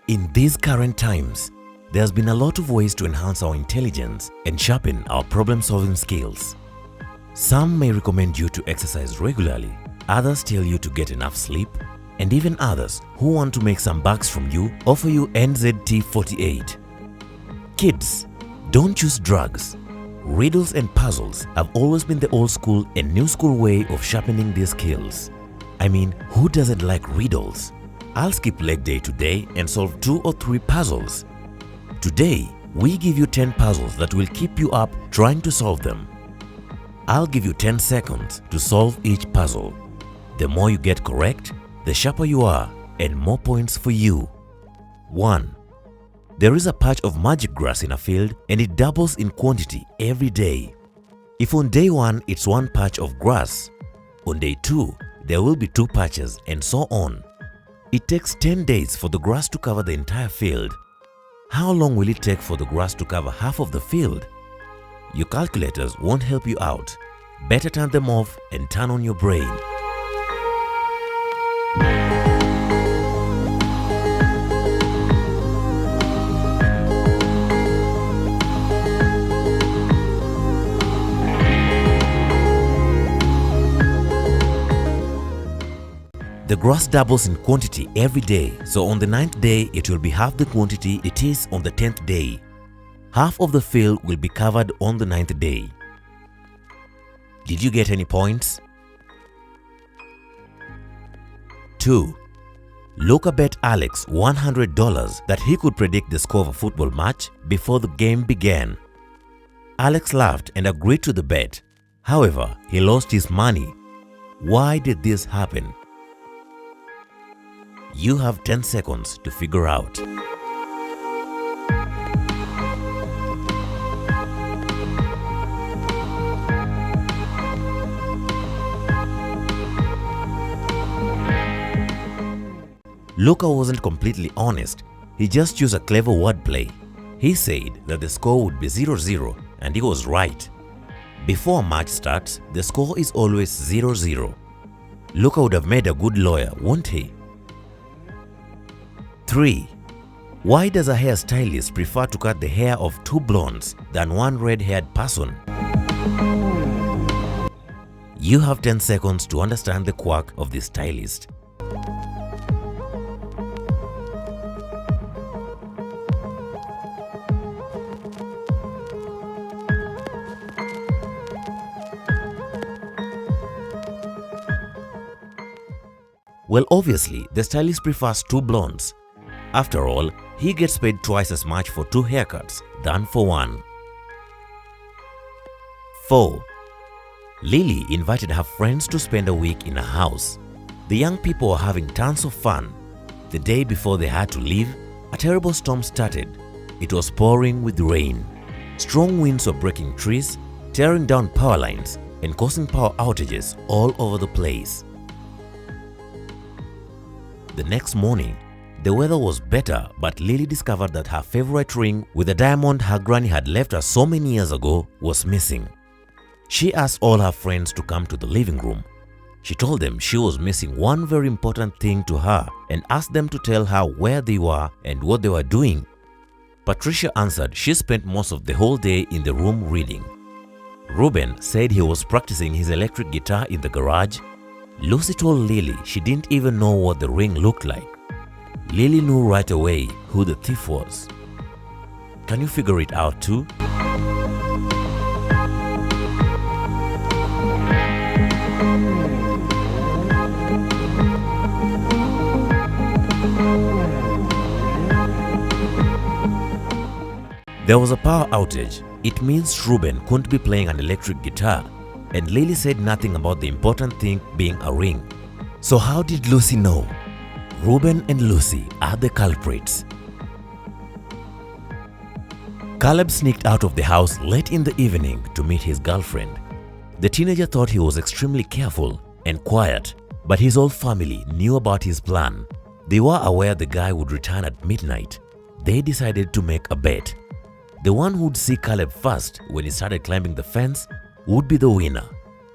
In these current times, there's been a lot of ways to enhance our intelligence and sharpen our problem-solving skills. Some may recommend you to exercise regularly, others tell you to get enough sleep, and even others who want to make some bucks from you offer you NZT48. Kids, don't choose drugs. Riddles and puzzles have always been the old school and new school way of sharpening these skills. I mean, who doesn't like riddles? I'll skip leg day today and solve 2 or 3 puzzles. Today, we give you 10 puzzles that will keep you up trying to solve them. I'll give you 10 seconds to solve each puzzle. The more you get correct, the sharper you are and more points for you. 1. There is a patch of magic grass in a field and it doubles in quantity every day. If on day 1 it's 1 patch of grass, on day 2 there will be 2 patches and so on. It takes 10 days for the grass to cover the entire field. How long will it take for the grass to cover half of the field? Your calculators won't help you out. Better turn them off and turn on your brain. The grass doubles in quantity every day, so on the 9th day it will be half the quantity it is on the 10th day. Half of the field will be covered on the 9th day. Did you get any points? 2. Luca bet Alex $100 that he could predict the score of a football match before the game began. Alex laughed and agreed to the bet. However, he lost his money. Why did this happen? You have 10 seconds to figure out. Luca wasn't completely honest. He just used a clever wordplay. He said that the score would be 0-0 and he was right. Before a match starts, the score is always 0-0. Luca would have made a good lawyer, won't he? 3. Why does a hairstylist prefer to cut the hair of 2 blondes than 1 red-haired person? You have 10 seconds to understand the quirk of the stylist. Well, obviously, the stylist prefers 2 blondes. After all, he gets paid twice as much for 2 haircuts than for 1. 4. Lily invited her friends to spend a week in her house. The young people were having tons of fun. The day before they had to leave, a terrible storm started. It was pouring with rain. Strong winds were breaking trees, tearing down power lines, and causing power outages all over the place. The next morning, the weather was better, but Lily discovered that her favorite ring with a diamond her granny had left her so many years ago was missing. She asked all her friends to come to the living room. She told them she was missing one very important thing to her and asked them to tell her where they were and what they were doing. Patricia answered she spent most of the whole day in the room reading. Ruben said he was practicing his electric guitar in the garage. Lucy told Lily she didn't even know what the ring looked like. Lily knew right away who the thief was. Can you figure it out too? There was a power outage. It means Ruben couldn't be playing an electric guitar, and Lily said nothing about the important thing being a ring. So how did Lucy know? Ruben and Lucy are the culprits. Caleb sneaked out of the house late in the evening to meet his girlfriend. The teenager thought he was extremely careful and quiet, but his whole family knew about his plan. They were aware the guy would return at midnight. They decided to make a bet. The one who would see Caleb first when he started climbing the fence would be the winner.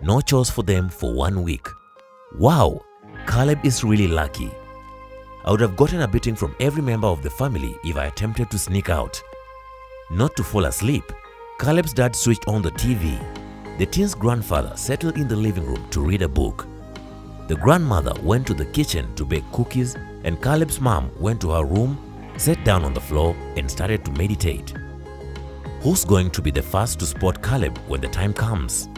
No chores for them for 1 week. Wow! Caleb is really lucky. I would have gotten a beating from every member of the family if I attempted to sneak out. Not to fall asleep, Caleb's dad switched on the TV. The teen's grandfather settled in the living room to read a book. The grandmother went to the kitchen to bake cookies, and Caleb's mom went to her room, sat down on the floor, and started to meditate. Who's going to be the first to spot Caleb when the time comes?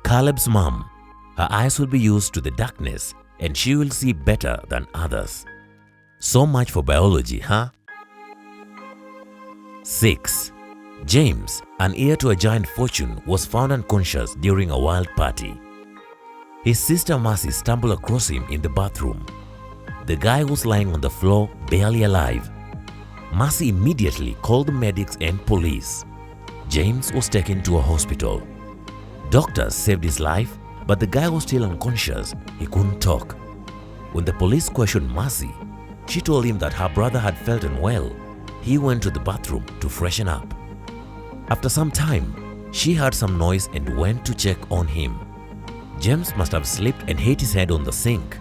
Caleb's mom. Her eyes will be used to the darkness and she will see better than others. So much for biology, huh? 6. James, an heir to a giant fortune, was found unconscious during a wild party. His sister Mercy stumbled across him in the bathroom. The guy was lying on the floor, barely alive. Mercy immediately called the medics and police. James was taken to a hospital. Doctors saved his life, but the guy was still unconscious. He couldn't talk. When the police questioned Mercy, she told him that her brother had felt unwell. He went to the bathroom to freshen up. After some time, she heard some noise and went to check on him. James must have slipped and hit his head on the sink.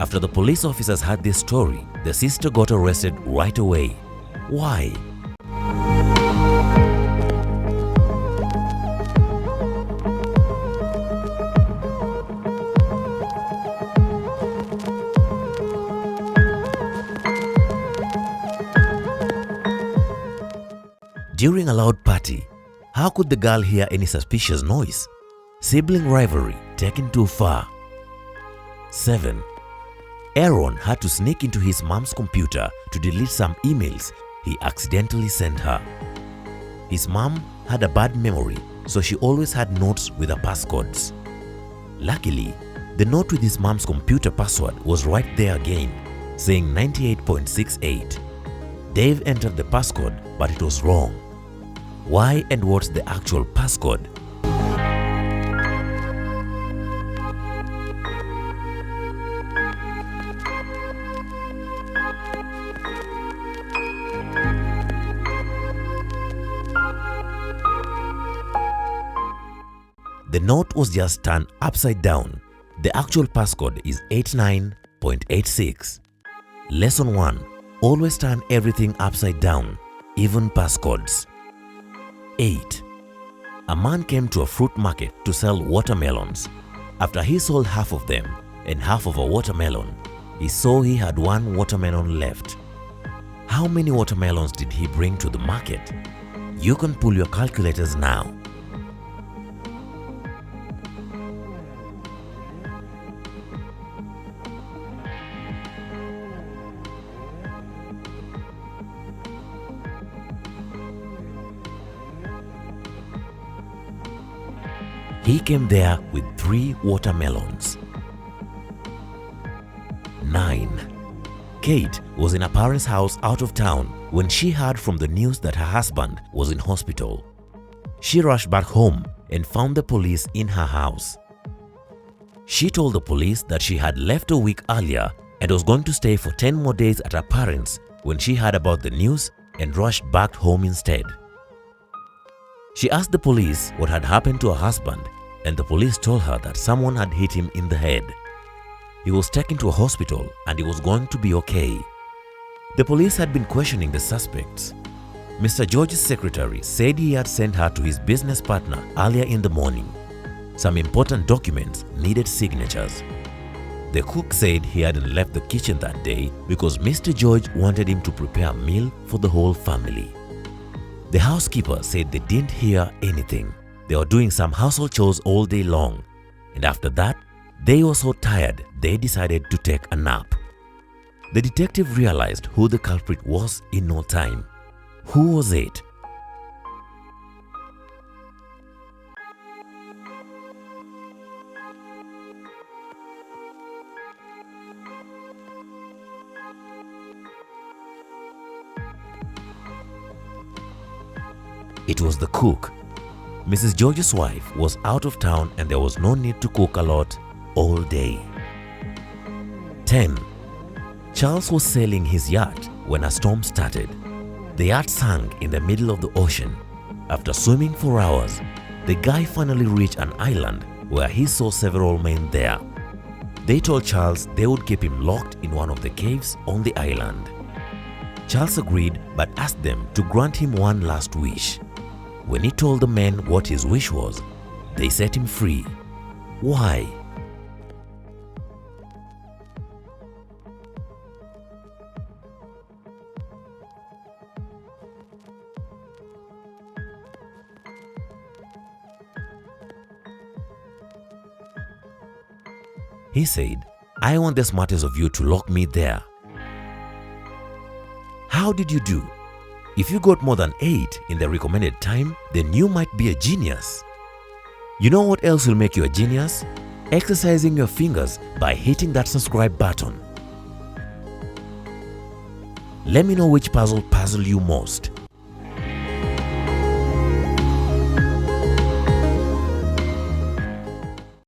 After the police officers heard this story, the sister got arrested right away. Why? During a loud party, how could the girl hear any suspicious noise? Sibling rivalry taken too far. 7. Aaron had to sneak into his mom's computer to delete some emails he accidentally sent her. His mom had a bad memory, so she always had notes with her passcodes. Luckily, the note with his mom's computer password was right there again, saying 98.68. Dave entered the passcode, but it was wrong. Why and what's the actual passcode? The note was just turned upside down. The actual passcode is 89.86. Lesson 1. Always turn everything upside down, even passcodes. 8. A man came to a fruit market to sell watermelons. After he sold half of them and half of a watermelon, he saw he had one watermelon left. How many watermelons did he bring to the market? You can pull your calculators now. He came there with 3 watermelons. 9. Kate was in her parents' house out of town when she heard from the news that her husband was in hospital. She rushed back home and found the police in her house. She told the police that she had left a week earlier and was going to stay for 10 more days at her parents' when she heard about the news and rushed back home instead. She asked the police what had happened to her husband, and the police told her that someone had hit him in the head. He was taken to a hospital and he was going to be okay. The police had been questioning the suspects. Mr. George's secretary said he had sent her to his business partner earlier in the morning. Some important documents needed signatures. The cook said he hadn't left the kitchen that day because Mr. George wanted him to prepare a meal for the whole family. The housekeeper said they didn't hear anything. They were doing some household chores all day long, and after that, they were so tired they decided to take a nap. The detective realized who the culprit was in no time. Who was it? It was the cook. Mrs. George's wife was out of town and there was no need to cook a lot all day. 10. Charles was sailing his yacht when a storm started. The yacht sank in the middle of the ocean. After swimming for hours, the guy finally reached an island where he saw several men there. They told Charles they would keep him locked in one of the caves on the island. Charles agreed but asked them to grant him one last wish. When he told the men what his wish was, they set him free. Why? He said, "I want the smartest of you to lock me there." How did you do? If you got more than 8 in the recommended time, then you might be a genius. You know what else will make you a genius? Exercising your fingers by hitting that subscribe button. Let me know which puzzle puzzled you most.